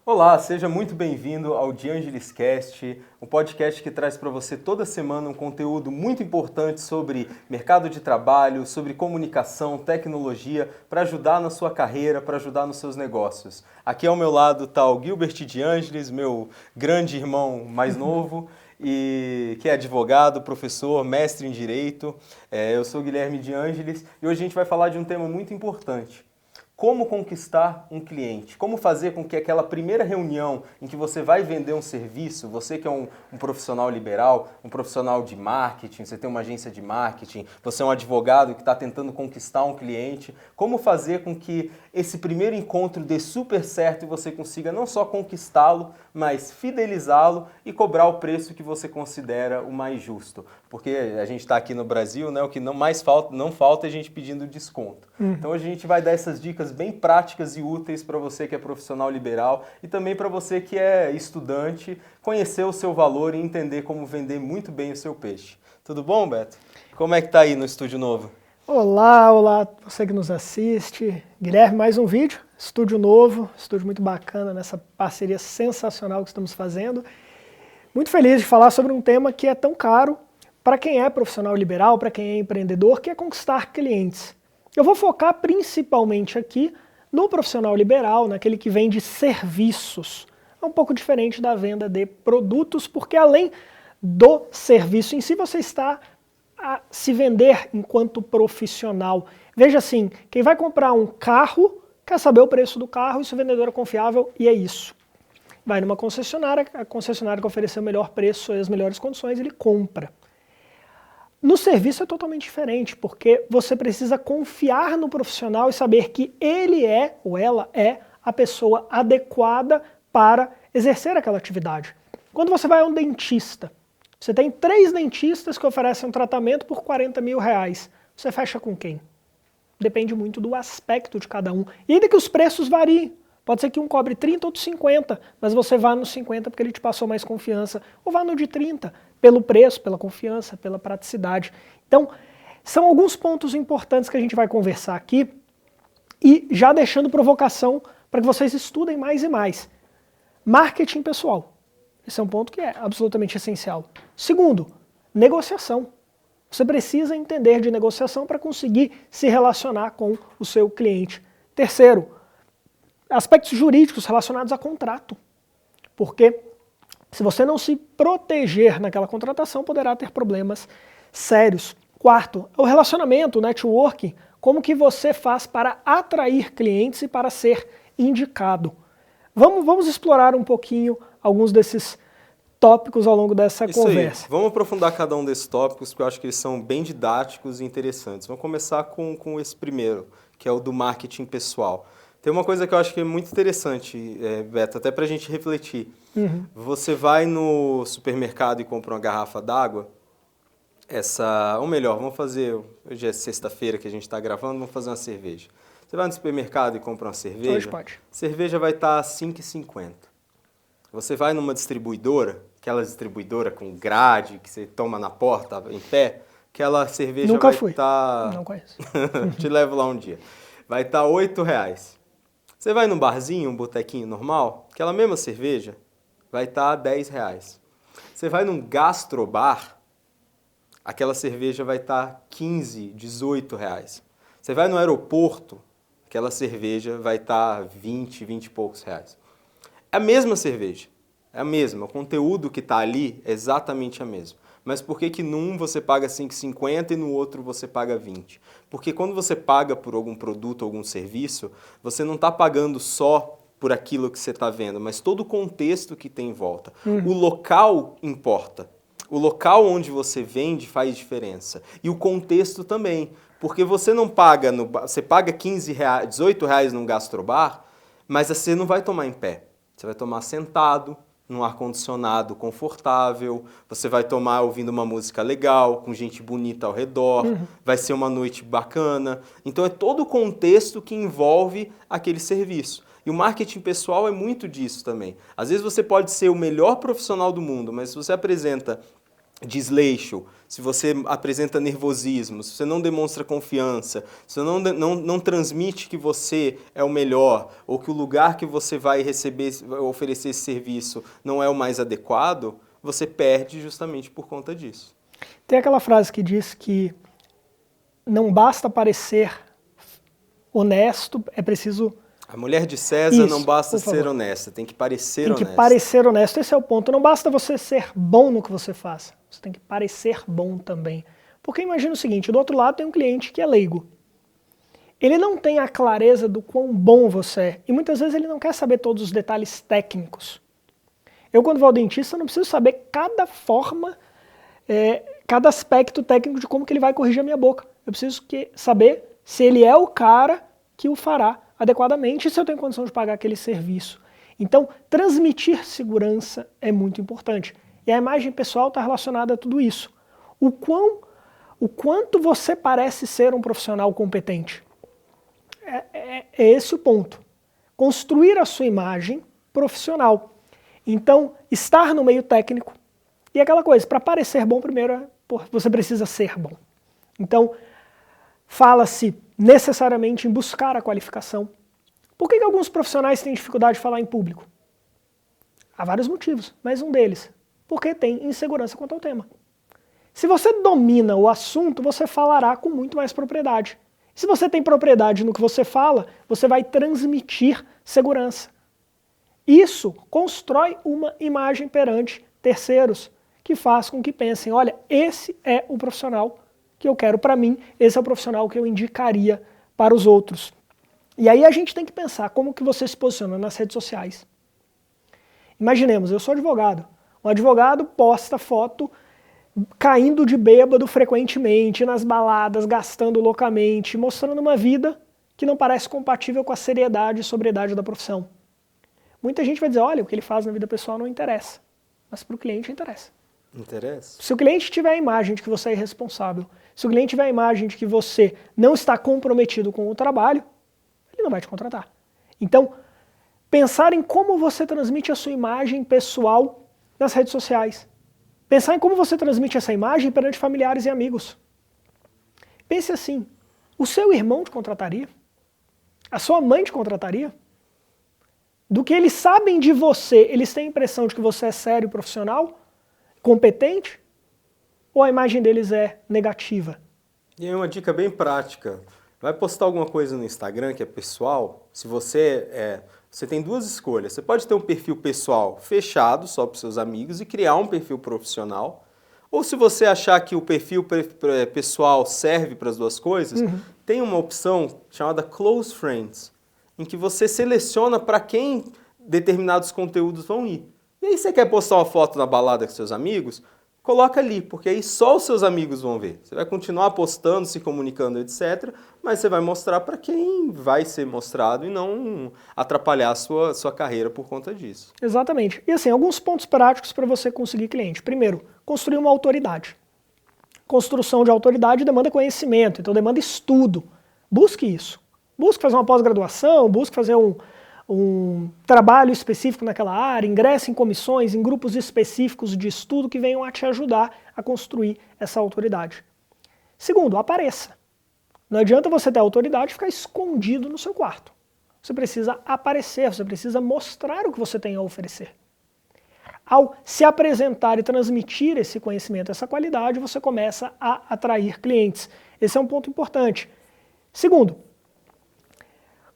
Olá, seja muito bem-vindo ao De Angelis Cast, um podcast que traz para você toda semana um conteúdo muito importante sobre mercado de trabalho, sobre comunicação, tecnologia, para ajudar na sua carreira, para ajudar nos seus negócios. Aqui ao meu lado está o Gilbert de Angelis, meu grande irmão mais novo, e que é advogado, professor, mestre em Direito. Eu sou Guilherme de Angelis e hoje a gente vai falar de um tema muito importante. Como conquistar um cliente? Como fazer com que aquela primeira reunião em que você vai vender um serviço, você que é um profissional liberal, um profissional de marketing, você tem uma agência de marketing, você é um advogado que está tentando conquistar um cliente, como fazer com que esse primeiro encontro dê super certo e você consiga não só conquistá-lo, mas fidelizá-lo e cobrar o preço que você considera o mais justo? Porque a gente está aqui no Brasil, né? O que não falta é a gente pedindo desconto. Então hoje a gente vai dar essas dicas bem práticas e úteis para você que é profissional liberal e também para você que é estudante, conhecer o seu valor e entender como vender muito bem o seu peixe. Tudo bom, Beto? Como é que tá aí no estúdio novo? Olá, você que nos assiste. Guilherme, mais um vídeo, estúdio novo, estúdio muito bacana nessa parceria sensacional que estamos fazendo. Muito feliz de falar sobre um tema que é tão caro para quem é profissional liberal, para quem é empreendedor, que é conquistar clientes. Eu vou focar principalmente aqui no profissional liberal, naquele que vende serviços. É um pouco diferente da venda de produtos, porque além do serviço em si, você está a se vender enquanto profissional. Veja assim, quem vai comprar um carro quer saber o preço do carro, e se o vendedor é confiável, e é isso. Vai numa concessionária, a concessionária que oferecer o melhor preço e as melhores condições, ele compra. No serviço é totalmente diferente, porque você precisa confiar no profissional e saber que ele é, ou ela é, a pessoa adequada para exercer aquela atividade. Quando você vai a um dentista, você tem 3 dentistas que oferecem um tratamento por 40 mil reais. Você fecha com quem? Depende muito do aspecto de cada um. E ainda que os preços variem. Pode ser que um cobre 30, outro 50, mas você vá no 50 porque ele te passou mais confiança, ou vá no de 30, pelo preço, pela confiança, pela praticidade. Então, são alguns pontos importantes que a gente vai conversar aqui, e já deixando provocação para que vocês estudem mais e mais. Marketing pessoal. Esse é um ponto que é absolutamente essencial. Segundo, negociação. Você precisa entender de negociação para conseguir se relacionar com o seu cliente. Terceiro, aspectos jurídicos relacionados a contrato. Porque se você não se proteger naquela contratação, poderá ter problemas sérios. Quarto, o relacionamento, o networking. Como que você faz para atrair clientes e para ser indicado? Vamos explorar um pouquinho alguns desses tópicos ao longo dessa conversa. Aí. Vamos aprofundar cada um desses tópicos, porque eu acho que eles são bem didáticos e interessantes. Vamos começar com esse primeiro, que é o do marketing pessoal. Tem uma coisa que eu acho que é muito interessante, Beto, até para a gente refletir. Você vai no supermercado e compra uma garrafa d'água, ou melhor, vamos fazer, hoje é sexta-feira que a gente está gravando, vamos fazer uma cerveja. Você vai no supermercado e compra uma cerveja, hoje pode. Cerveja vai estar R$ 5,50. Você vai numa distribuidora, aquela distribuidora com grade que você toma na porta, em pé, aquela cerveja Nunca vai fui. estar... Não conheço. Te levo lá um dia. Vai estar R$ 8,00. Você vai num barzinho, um botequinho normal, aquela mesma cerveja vai estar R$ 10,00. Você vai num gastrobar, aquela cerveja vai estar R$ 18,00. Você vai no aeroporto, aquela cerveja vai estar 20 e poucos reais. É a mesma cerveja, é a mesma, o conteúdo que está ali é exatamente a mesma. Mas por que num você paga R$ 5,50 e no outro você paga 20? Porque quando você paga por algum produto, algum serviço, você não está pagando só por aquilo que você está vendo, mas todo o contexto que tem em volta. O local importa. O local onde você vende faz diferença. E o contexto também. Porque você não paga, você paga R$18 num gastrobar, mas você não vai tomar em pé. Você vai tomar sentado, num ar-condicionado confortável, você vai tomar ouvindo uma música legal, com gente bonita ao redor, vai ser uma noite bacana. Então é todo o contexto que envolve aquele serviço. E o marketing pessoal é muito disso também. Às vezes você pode ser o melhor profissional do mundo, mas se você apresenta desleixo, se você apresenta nervosismo, se você não demonstra confiança, se você não transmite que você é o melhor, ou que o lugar que você vai oferecer esse serviço não é o mais adequado, você perde justamente por conta disso. Tem aquela frase que diz que não basta parecer honesto, é preciso... A mulher de César não basta ser honesta, tem que parecer honesta. Tem que parecer honesto, esse é o ponto. Não basta você ser bom no que você faz, você tem que parecer bom também. Porque imagina o seguinte, do outro lado tem um cliente que é leigo. Ele não tem a clareza do quão bom você é, e muitas vezes ele não quer saber todos os detalhes técnicos. Eu, quando vou ao dentista, não preciso saber cada forma, cada aspecto técnico de como que ele vai corrigir a minha boca. Eu preciso saber se ele é o cara que o fará adequadamente e se eu tenho condição de pagar aquele serviço. Então, transmitir segurança é muito importante. E a imagem pessoal está relacionada a tudo isso. O quanto você parece ser um profissional competente. É esse o ponto. Construir a sua imagem profissional. Então, estar no meio técnico. E aquela coisa, para parecer bom, primeiro, você precisa ser bom. Então, fala-se necessariamente em buscar a qualificação. Por que alguns profissionais têm dificuldade de falar em público? Há vários motivos, mas um deles, porque tem insegurança quanto ao tema. Se você domina o assunto, você falará com muito mais propriedade. Se você tem propriedade no que você fala, você vai transmitir segurança. Isso constrói uma imagem perante terceiros, que faz com que pensem, olha, esse é o profissional que eu quero para mim, esse é o profissional que eu indicaria para os outros. E aí a gente tem que pensar como que você se posiciona nas redes sociais. Imaginemos, eu sou advogado. Um advogado posta foto caindo de bêbado frequentemente, nas baladas, gastando loucamente, mostrando uma vida que não parece compatível com a seriedade e sobriedade da profissão. Muita gente vai dizer, olha, o que ele faz na vida pessoal não interessa, mas para o cliente interessa. Interessa. Se o cliente tiver a imagem de que você é irresponsável, se o cliente tiver a imagem de que você não está comprometido com o trabalho, ele não vai te contratar. Então, pensar em como você transmite a sua imagem pessoal nas redes sociais. Pensar em como você transmite essa imagem perante familiares e amigos. Pense assim, o seu irmão te contrataria? A sua mãe te contrataria? Do que eles sabem de você, eles têm a impressão de que você é sério, profissional, competente? Ou a imagem deles é negativa? E aí uma dica bem prática. Vai postar alguma coisa no Instagram que é pessoal, se você tem duas escolhas. Você pode ter um perfil pessoal fechado só para os seus amigos e criar um perfil profissional. Ou se você achar que o perfil pessoal serve para as duas coisas, tem uma opção chamada Close Friends, em que você seleciona para quem determinados conteúdos vão ir. E aí você quer postar uma foto na balada com seus amigos? Coloca ali, porque aí só os seus amigos vão ver. Você vai continuar postando, se comunicando, etc., mas você vai mostrar para quem vai ser mostrado e não atrapalhar a sua carreira por conta disso. Exatamente. E assim, alguns pontos práticos para você conseguir cliente. Primeiro, construir uma autoridade. Construção de autoridade demanda conhecimento, então demanda estudo. Busque isso. Busque fazer uma pós-graduação, busque fazer um trabalho específico naquela área, ingresse em comissões, em grupos específicos de estudo que venham a te ajudar a construir essa autoridade. Segundo, apareça. Não adianta você ter autoridade e ficar escondido no seu quarto. Você precisa aparecer, você precisa mostrar o que você tem a oferecer. Ao se apresentar e transmitir esse conhecimento, essa qualidade, você começa a atrair clientes. Esse é um ponto importante. Segundo,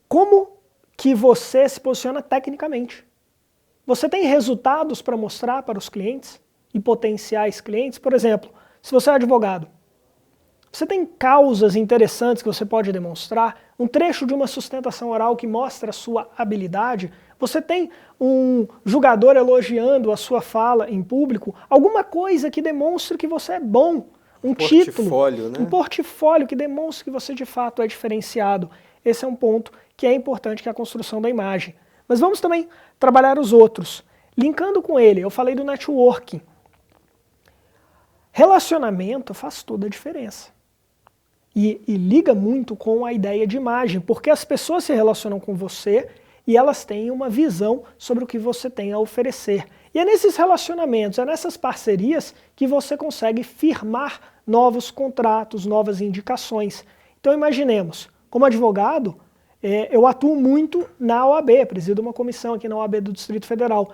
como que você se posiciona tecnicamente? Você tem resultados para mostrar para os clientes e potenciais clientes? Por exemplo, se você é advogado, você tem causas interessantes que você pode demonstrar? Um trecho de uma sustentação oral que mostra a sua habilidade? Você tem um julgador elogiando a sua fala em público? Alguma coisa que demonstre que você é bom? Um título, né? Um portfólio que demonstre que você de fato é diferenciado. Esse é um ponto que é importante, que é a construção da imagem. Mas vamos também trabalhar os outros. Linkando com ele, eu falei do networking. Relacionamento faz toda a diferença. E liga muito com a ideia de imagem, porque as pessoas se relacionam com você e elas têm uma visão sobre o que você tem a oferecer. E é nesses relacionamentos, é nessas parcerias que você consegue firmar novos contratos, novas indicações. Então imaginemos, como advogado, eu atuo muito na OAB, presido uma comissão aqui na OAB do Distrito Federal.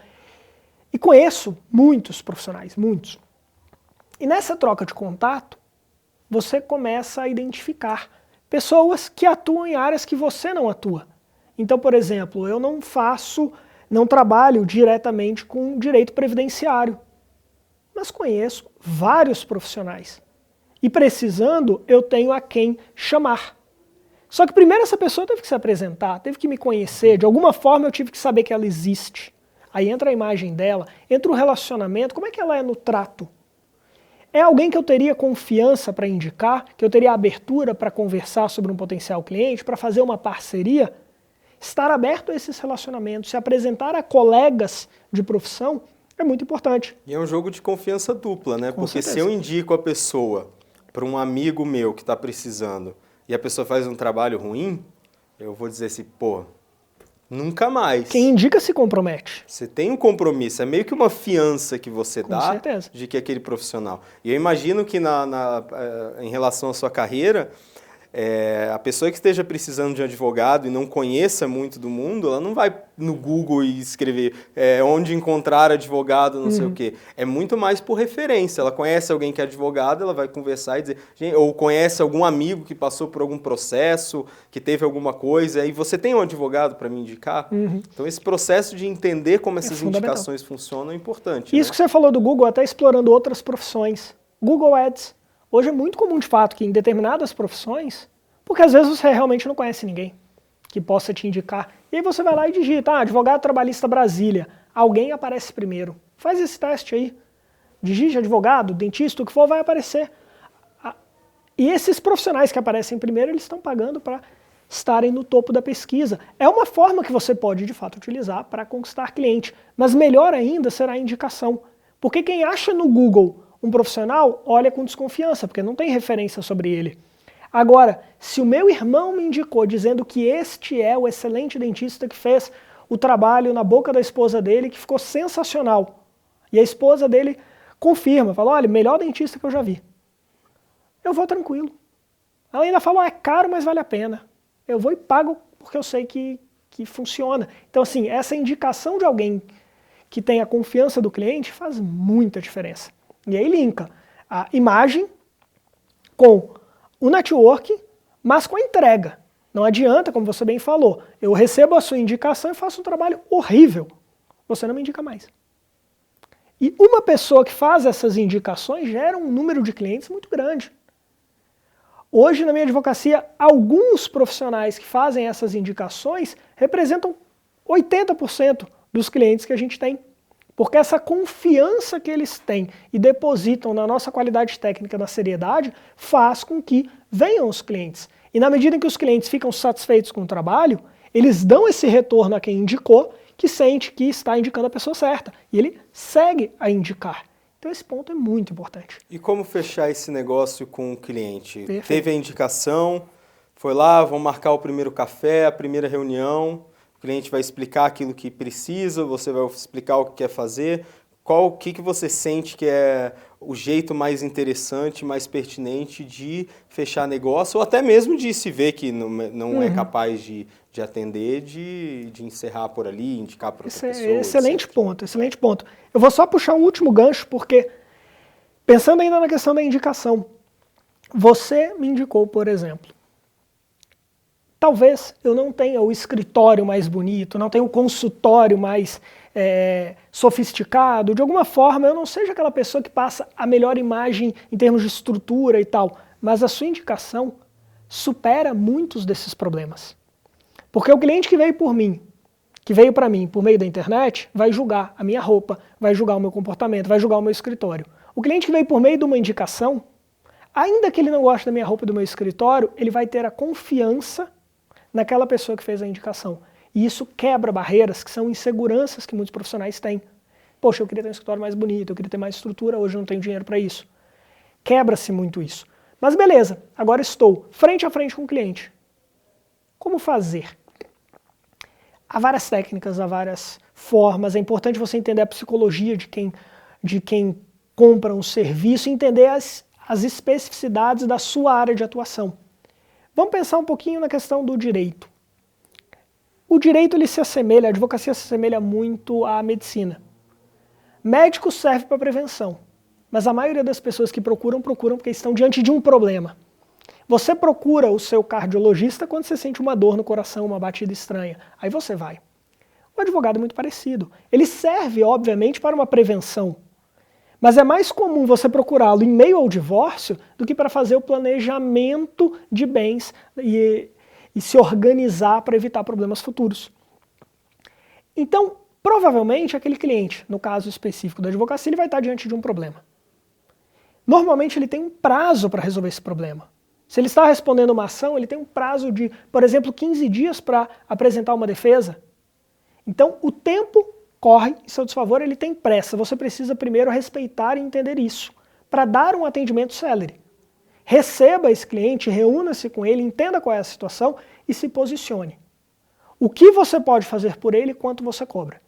E conheço muitos profissionais, muitos. E nessa troca de contato, você começa a identificar pessoas que atuam em áreas que você não atua. Então, por exemplo, eu não trabalho diretamente com direito previdenciário, mas conheço vários profissionais. E precisando, eu tenho a quem chamar. Só que primeiro essa pessoa teve que se apresentar, teve que me conhecer, de alguma forma eu tive que saber que ela existe. Aí entra a imagem dela, entra o relacionamento, como é que ela é no trato? É alguém que eu teria confiança para indicar, que eu teria abertura para conversar sobre um potencial cliente, para fazer uma parceria? Estar aberto a esses relacionamentos, se apresentar a colegas de profissão é muito importante. E é um jogo de confiança dupla, né? Com Porque certeza. se eu indico a pessoa para um amigo meu que está precisando e a pessoa faz um trabalho ruim, eu vou dizer assim, pô, nunca mais. Quem indica se compromete. Você tem um compromisso, é meio que uma fiança que você Com dá certeza. de que é aquele profissional. E eu imagino que em relação à sua carreira, a pessoa que esteja precisando de um advogado e não conheça muito do mundo, ela não vai no Google e escrever onde encontrar advogado, não sei o quê. É muito mais por referência. Ela conhece alguém que é advogado, ela vai conversar e dizer, ou conhece algum amigo que passou por algum processo, que teve alguma coisa, e você tem um advogado para me indicar? Então esse processo de entender como essas indicações funcionam é importante. Isso, né? Que você falou do Google, até explorando outras profissões. Google Ads. Hoje é muito comum, de fato, que em determinadas profissões, porque às vezes você realmente não conhece ninguém que possa te indicar, e aí você vai lá e digita, advogado trabalhista Brasília, alguém aparece primeiro. Faz esse teste aí. Digite advogado, dentista, o que for, vai aparecer. E esses profissionais que aparecem primeiro, eles estão pagando para estarem no topo da pesquisa. É uma forma que você pode, de fato, utilizar para conquistar cliente, mas melhor ainda será a indicação. Porque quem acha no Google um profissional, olha com desconfiança, porque não tem referência sobre ele. Agora, se o meu irmão me indicou dizendo que este é o excelente dentista que fez o trabalho na boca da esposa dele, que ficou sensacional, e a esposa dele confirma, fala, olha, melhor dentista que eu já vi, eu vou tranquilo. Ela ainda fala, é caro, mas vale a pena. Eu vou e pago porque eu sei que funciona. Então, assim, essa indicação de alguém que tem a confiança do cliente faz muita diferença. E aí linka a imagem com o network, mas com a entrega. Não adianta, como você bem falou, eu recebo a sua indicação e faço um trabalho horrível. Você não me indica mais. E uma pessoa que faz essas indicações gera um número de clientes muito grande. Hoje, na minha advocacia, alguns profissionais que fazem essas indicações representam 80% dos clientes que a gente tem. Porque essa confiança que eles têm e depositam na nossa qualidade técnica, na seriedade, faz com que venham os clientes. E na medida em que os clientes ficam satisfeitos com o trabalho, eles dão esse retorno a quem indicou, que sente que está indicando a pessoa certa. E ele segue a indicar. Então esse ponto é muito importante. E como fechar esse negócio com o cliente? Perfeito. Teve a indicação, foi lá, vão marcar o primeiro café, a primeira reunião, o cliente vai explicar aquilo que precisa, você vai explicar o que quer fazer. O que você sente que é o jeito mais interessante, mais pertinente de fechar negócio, ou até mesmo de se ver que não é capaz de atender, de encerrar por ali, indicar para outra pessoa. Excelente ponto, excelente ponto. Eu vou só puxar um último gancho, porque pensando ainda na questão da indicação, você me indicou, por exemplo, talvez eu não tenha o escritório mais bonito, não tenha o consultório mais sofisticado, de alguma forma eu não seja aquela pessoa que passa a melhor imagem em termos de estrutura e tal, mas a sua indicação supera muitos desses problemas. Porque o cliente que veio por mim, que veio para mim por meio da internet, vai julgar a minha roupa, vai julgar o meu comportamento, vai julgar o meu escritório. O cliente que veio por meio de uma indicação, ainda que ele não goste da minha roupa e do meu escritório, ele vai ter a confiança naquela pessoa que fez a indicação. E isso quebra barreiras que são inseguranças que muitos profissionais têm. Poxa, eu queria ter um escritório mais bonito, eu queria ter mais estrutura, hoje eu não tenho dinheiro para isso. Quebra-se muito isso. Mas beleza, agora estou frente a frente com o cliente. Como fazer? há várias técnicas, há várias formas. É importante você entender a psicologia de quem compra um serviço e entender as especificidades da sua área de atuação. Vamos pensar um pouquinho na questão do direito. O direito ele se assemelha, a advocacia se assemelha muito à medicina. Médico serve para prevenção, mas a maioria das pessoas que procuram porque estão diante de um problema. Você procura o seu cardiologista quando você sente uma dor no coração, uma batida estranha. Aí você vai. O advogado é muito parecido. Ele serve, obviamente, para uma prevenção. Mas é mais comum você procurá-lo em meio ao divórcio do que para fazer o planejamento de bens e se organizar para evitar problemas futuros. Então, provavelmente, aquele cliente, no caso específico da advocacia, ele vai estar diante de um problema. Normalmente, ele tem um prazo para resolver esse problema. Se ele está respondendo uma ação, ele tem um prazo de, por exemplo, 15 dias para apresentar uma defesa. Então, o tempo corre em seu desfavor, ele tem pressa. Você precisa primeiro respeitar e entender isso, para dar um atendimento célere. Receba esse cliente, reúna-se com ele, entenda qual é a situação e se posicione. O que você pode fazer por ele e quanto você cobra.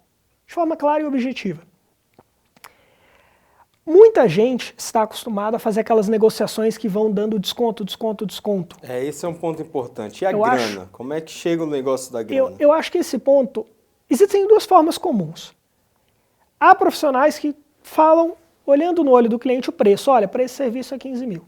De forma clara e objetiva. Muita gente está acostumada a fazer aquelas negociações que vão dando desconto. Esse é um ponto importante. E a grana? Como é que chega o negócio da grana? Eu acho que esse ponto... Existem duas formas comuns. Há profissionais que falam, olhando no olho do cliente, o preço. Olha, para esse serviço é 15 mil.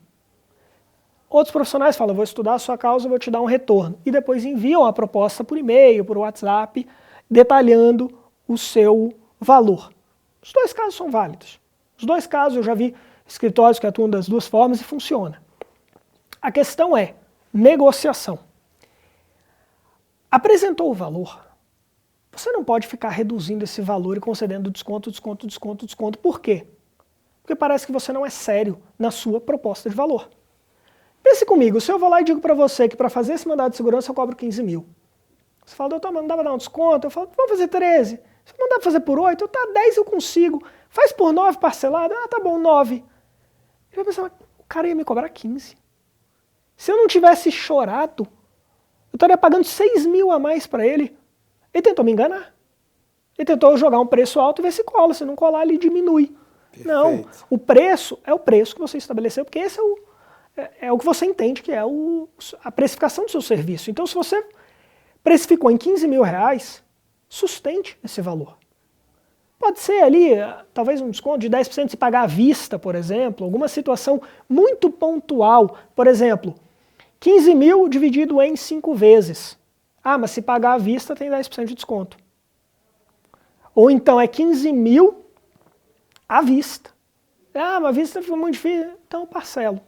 Outros profissionais falam, vou estudar a sua causa, vou te dar um retorno. E depois enviam a proposta por e-mail, por WhatsApp, detalhando o seu valor. Os dois casos são válidos. Os dois casos eu já vi escritórios que atuam das duas formas e funciona. A questão é negociação. Apresentou o valor. Você não pode ficar reduzindo esse valor e concedendo desconto. Por quê? Porque parece que você não é sério na sua proposta de valor. Pense comigo, se eu vou lá e digo para você que para fazer esse mandado de segurança eu cobro 15 mil. Você fala, doutor, mas não dá para dar um desconto? Eu falo, vamos fazer 13. Se não dá para fazer por 8, tá 10 eu consigo. Faz por 9 parcelado? Ah, tá bom, 9. Eu ia pensar, o cara ia me cobrar 15. Se eu não tivesse chorado, eu estaria pagando 6 mil a mais para ele. Ele tentou me enganar. Ele tentou jogar um preço alto e ver se cola. Se não colar, ele diminui. Perfeito. Não, o preço é o preço que você estabeleceu, porque esse é o que você entende que é a precificação do seu serviço. Então, se você precificou em 15 mil reais, sustente esse valor. Pode ser ali, talvez um desconto de 10% se pagar à vista, por exemplo, alguma situação muito pontual. Por exemplo, 15 mil dividido em 5 vezes. Ah, mas se pagar à vista tem 10% de desconto. Ou então é 15 mil à vista. Ah, mas a vista foi muito difícil, então eu parcelo.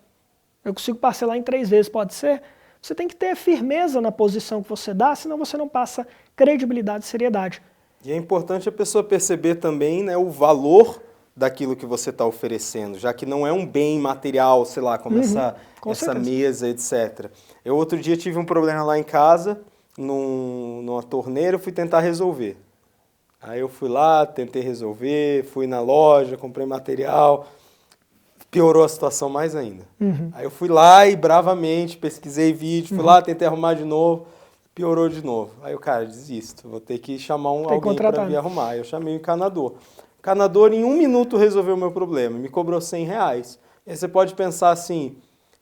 Eu consigo parcelar em 3 vezes, pode ser? Você tem que ter firmeza na posição que você dá, senão você não passa credibilidade e seriedade. E é importante a pessoa perceber também, né, o valor daquilo que você está oferecendo, já que não é um bem material, sei lá, como essa mesa, etc. Eu outro dia tive um problema lá em casa, numa torneira, eu fui tentar resolver. Aí eu fui lá, tentei resolver, fui na loja, comprei material, piorou a situação mais ainda. Aí eu fui lá e bravamente pesquisei vídeo, fui lá, tentei arrumar de novo, piorou de novo. Aí o cara, desisto, vou ter que chamar alguém para vir arrumar. Aí eu chamei o encanador. O encanador em 1 minuto resolveu o meu problema, me cobrou R$100. Aí você pode pensar assim,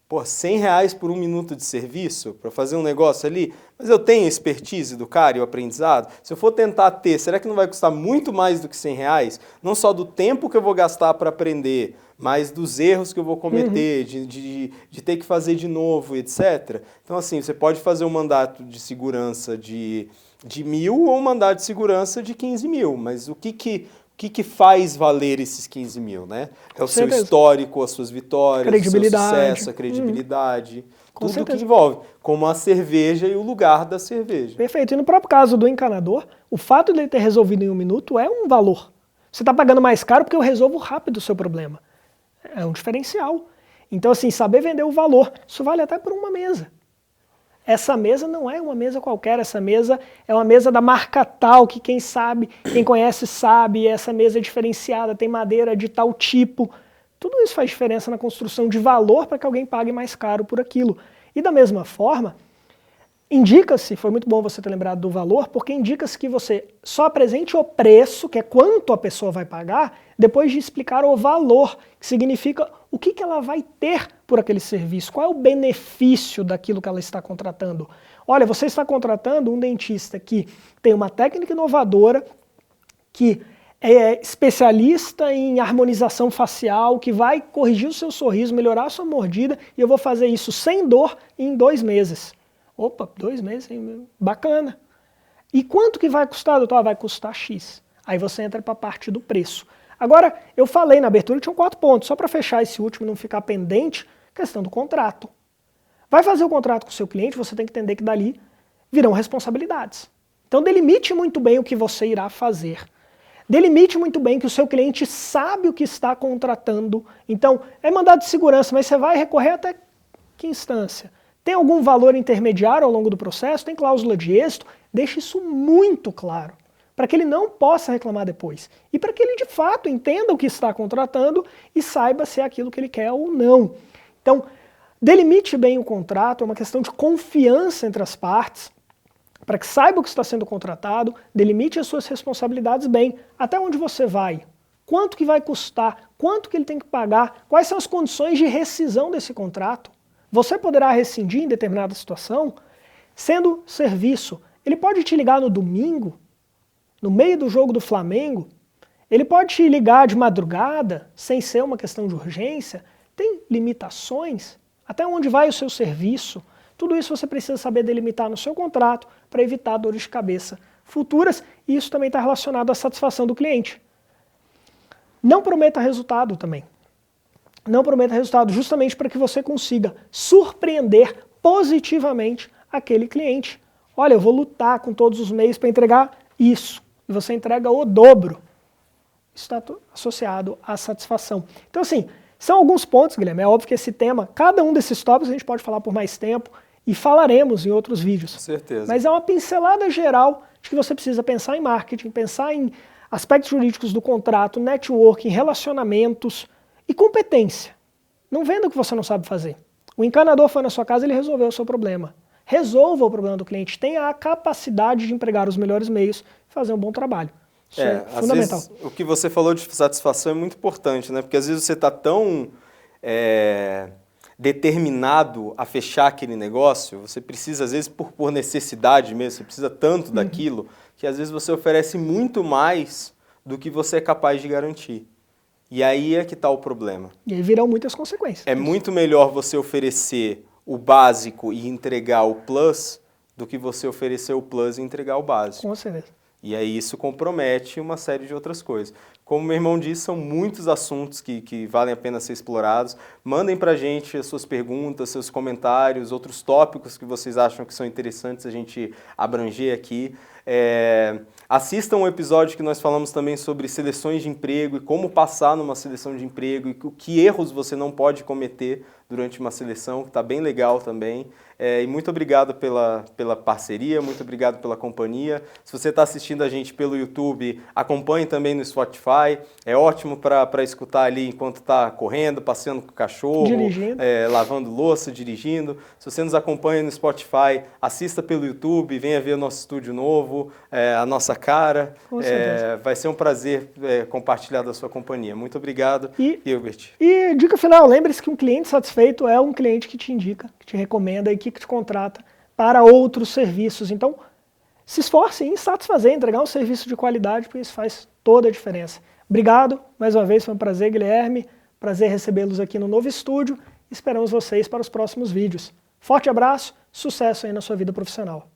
pô, R$100 por 1 minuto de serviço para fazer um negócio ali? Mas eu tenho a expertise do cara e o aprendizado? Se eu for tentar ter, será que não vai custar muito mais do que R$100? Não só do tempo que eu vou gastar para aprender, mas dos erros que eu vou cometer, de ter que fazer de novo, etc. Então, assim, você pode fazer um mandato de segurança de 1.000 ou um mandato de segurança de 15 mil, mas o que faz valer esses 15 mil, né? É o seu histórico, as suas vitórias, o seu sucesso, a credibilidade, tudo que envolve, como a cerveja e o lugar da cerveja. Perfeito. E no próprio caso do encanador, o fato de ele ter resolvido em 1 minuto é um valor. Você está pagando mais caro porque eu resolvo rápido o seu problema. É um diferencial. Então, assim, saber vender o valor, isso vale até por uma mesa. Essa mesa não é uma mesa qualquer, essa mesa é uma mesa da marca tal, que quem sabe, quem conhece sabe, essa mesa é diferenciada, tem madeira de tal tipo. Tudo isso faz diferença na construção de valor para que alguém pague mais caro por aquilo. E da mesma forma, indica-se, foi muito bom você ter lembrado do valor, porque indica-se que você só apresente o preço, que é quanto a pessoa vai pagar, depois de explicar o valor, que significa o que ela vai ter por aquele serviço, qual é o benefício daquilo que ela está contratando. Olha, você está contratando um dentista que tem uma técnica inovadora, que é especialista em harmonização facial, que vai corrigir o seu sorriso, melhorar a sua mordida, e eu vou fazer isso sem dor em 2 meses. Opa, 2 meses, hein? Bacana. E quanto que vai custar, doutor? Vai custar X. Aí você entra para a parte do preço. Agora, eu falei na abertura que tinham 4 pontos, só para fechar esse último e não ficar pendente, questão do contrato. Vai fazer o contrato com o seu cliente, você tem que entender que dali virão responsabilidades. Então delimite muito bem o que você irá fazer. Delimite muito bem que o seu cliente sabe o que está contratando. Então, é mandado de segurança, mas você vai recorrer até que instância? Tem algum valor intermediário ao longo do processo? Tem cláusula de êxito? Deixe isso muito claro, para que ele não possa reclamar depois. E para que ele de fato entenda o que está contratando e saiba se é aquilo que ele quer ou não. Então, delimite bem o contrato, é uma questão de confiança entre as partes, para que saiba o que está sendo contratado, delimite as suas responsabilidades bem, até onde você vai, quanto que vai custar, quanto que ele tem que pagar, quais são as condições de rescisão desse contrato. Você poderá rescindir em determinada situação, sendo serviço. Ele pode te ligar no domingo, no meio do jogo do Flamengo, ele pode te ligar de madrugada, sem ser uma questão de urgência, tem limitações, até onde vai o seu serviço. Tudo isso você precisa saber delimitar no seu contrato para evitar dores de cabeça futuras, e isso também está relacionado à satisfação do cliente. Não prometa resultado também. Não prometa resultado justamente para que você consiga surpreender positivamente aquele cliente. Olha, eu vou lutar com todos os meios para entregar isso, e você entrega o dobro. Isso está associado à satisfação. Então assim, são alguns pontos, Guilherme, é óbvio que esse tema, cada um desses tópicos a gente pode falar por mais tempo, e falaremos em outros vídeos. Com certeza. Mas é uma pincelada geral de que você precisa pensar em marketing, pensar em aspectos jurídicos do contrato, networking, relacionamentos e competência. Não venda o que você não sabe fazer. O encanador foi na sua casa e ele resolveu o seu problema. Resolva o problema do cliente. Tenha a capacidade de empregar os melhores meios e fazer um bom trabalho. Isso é fundamental. Às vezes, o que você falou de satisfação é muito importante, né? Porque às vezes você está tão determinado a fechar aquele negócio, você precisa, às vezes, por necessidade mesmo, você precisa tanto daquilo, que às vezes você oferece muito mais do que você é capaz de garantir. E aí é que está o problema. E aí virão muitas consequências. É muito melhor você oferecer o básico e entregar o plus do que você oferecer o plus e entregar o básico. Com certeza. E aí isso compromete uma série de outras coisas. Como meu irmão disse, são muitos assuntos que valem a pena ser explorados. Mandem pra gente as suas perguntas, seus comentários, outros tópicos que vocês acham que são interessantes a gente abranger aqui. Assistam um episódio que nós falamos também sobre seleções de emprego e como passar numa seleção de emprego e que erros você não pode cometer durante uma seleção, que está bem legal também. E muito obrigado pela parceria, muito obrigado pela companhia. Se você está assistindo a gente pelo YouTube, acompanhe também no Spotify. É ótimo para escutar ali enquanto está correndo, passeando com o cachorro, dirigindo. Lavando louça, dirigindo. Se você nos acompanha no Spotify, assista pelo YouTube, venha ver o nosso estúdio novo, a nossa cara. Com certeza. Vai ser um prazer compartilhar da sua companhia. Muito obrigado, Gilbert. E dica final, lembre-se que um cliente satisfeito é um cliente que te indica, que te recomenda e que te contrata para outros serviços. Então, se esforce em satisfazer, entregar um serviço de qualidade, porque isso faz toda a diferença. Obrigado, mais uma vez, foi um prazer, Guilherme. Prazer recebê-los aqui no novo estúdio. Esperamos vocês para os próximos vídeos. Forte abraço, sucesso aí na sua vida profissional.